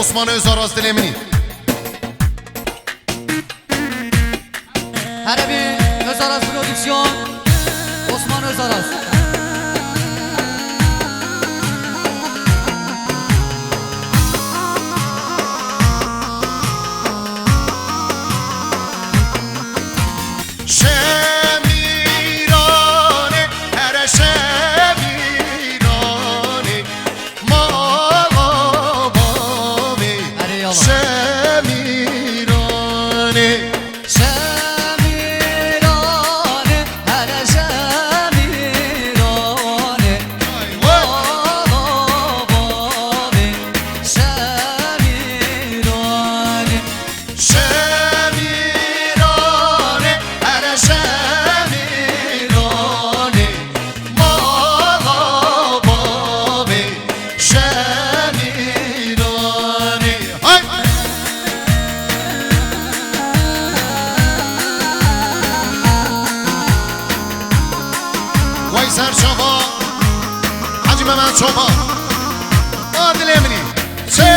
Osman Özaraz dilemini. Harabi Özaraz Prodüksiyon Osman Özaraz. سرچاوا حاجی محمد چوبان عادل امینی چه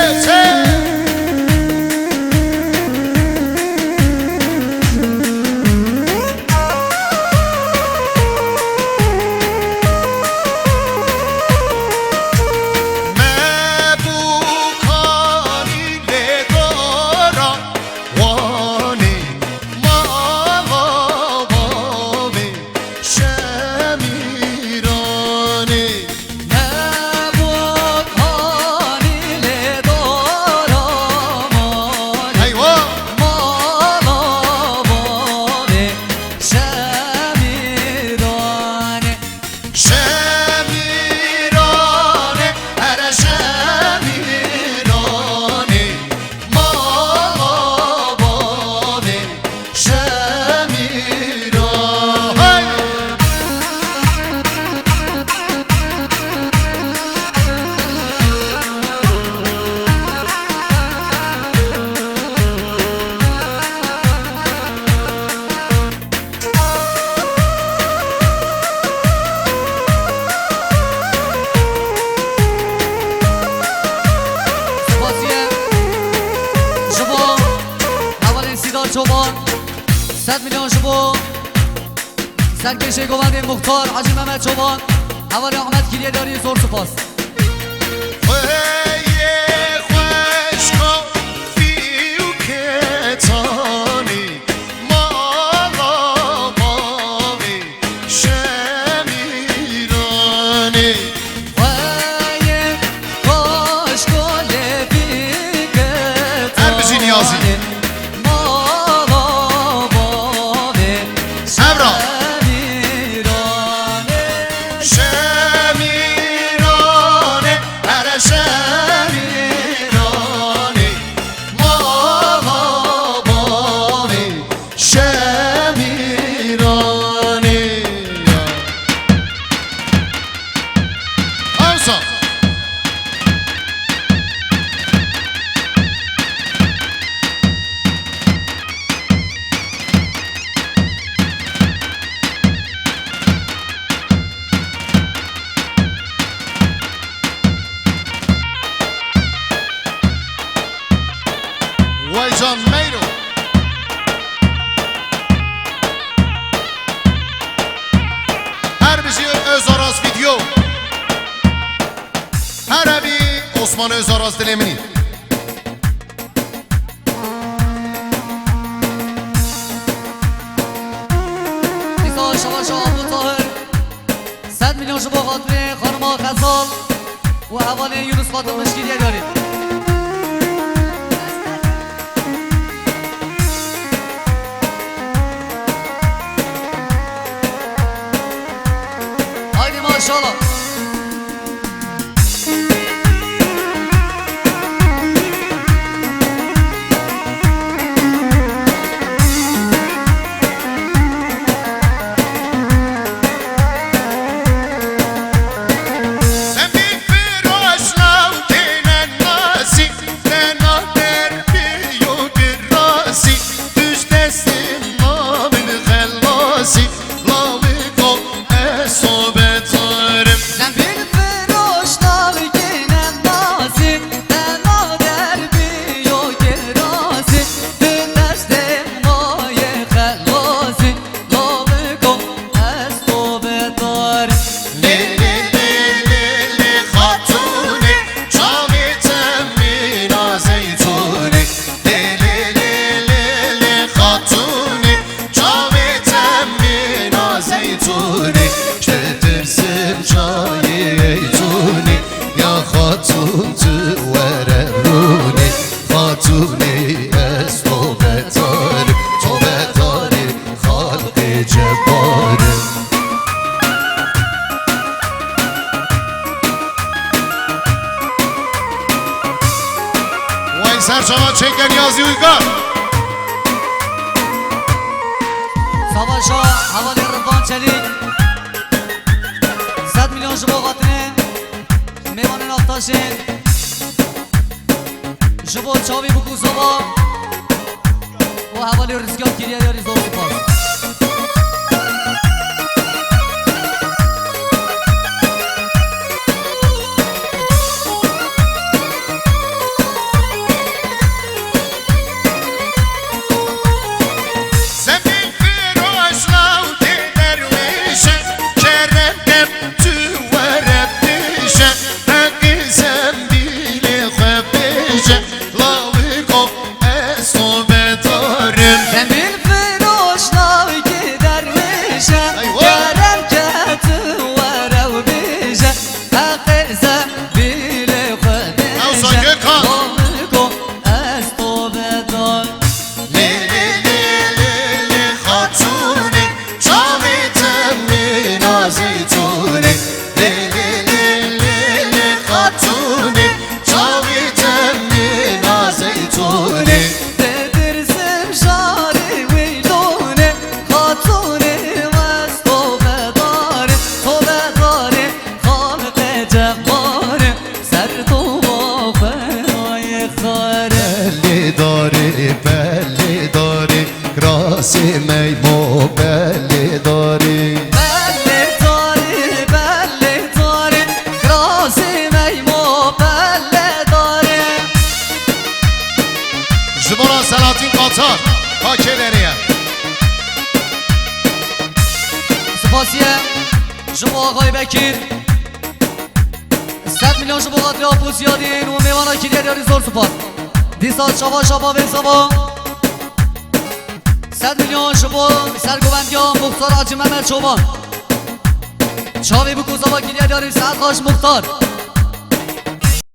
چوبان 100 میلیون شبو سرکشه گوند مختار حاجی محمد چوبان حوالی احمد کلیه داری زور سپاس John Mado. Her bizi Özaraz video. Harabi Osman Özaraz dilemini. Nisa Şavaş Abu Tahir 100 milyon şubu Fatih Hanıma Kazal ve havale Yunus Fatılmış gidiye dönün. İnşallah. سرچاوان چنگن یازی اویگار سواشا حوالی رفان چلیک 100 میلیون شبا قاتنه میوان نفتاشین شبا چاوی بکو سوا و حوالی رزگان کریه یاری زور سپاس میمو بله داری بله داری کراسی میمو بله داری جبران سلاطین قاطار پاکه دریم سپاسیه شما آقای بکیر 100 میلیون شما قاتل آپوس یادین و میوانا کلیه دیاری زور سپاس دیسات شبا و سبا 100 میلیون شما سرگوبندیان مختار حاجی محمد چوبان چاوی بکو سبا کلیه دیاری سعد خاش مختار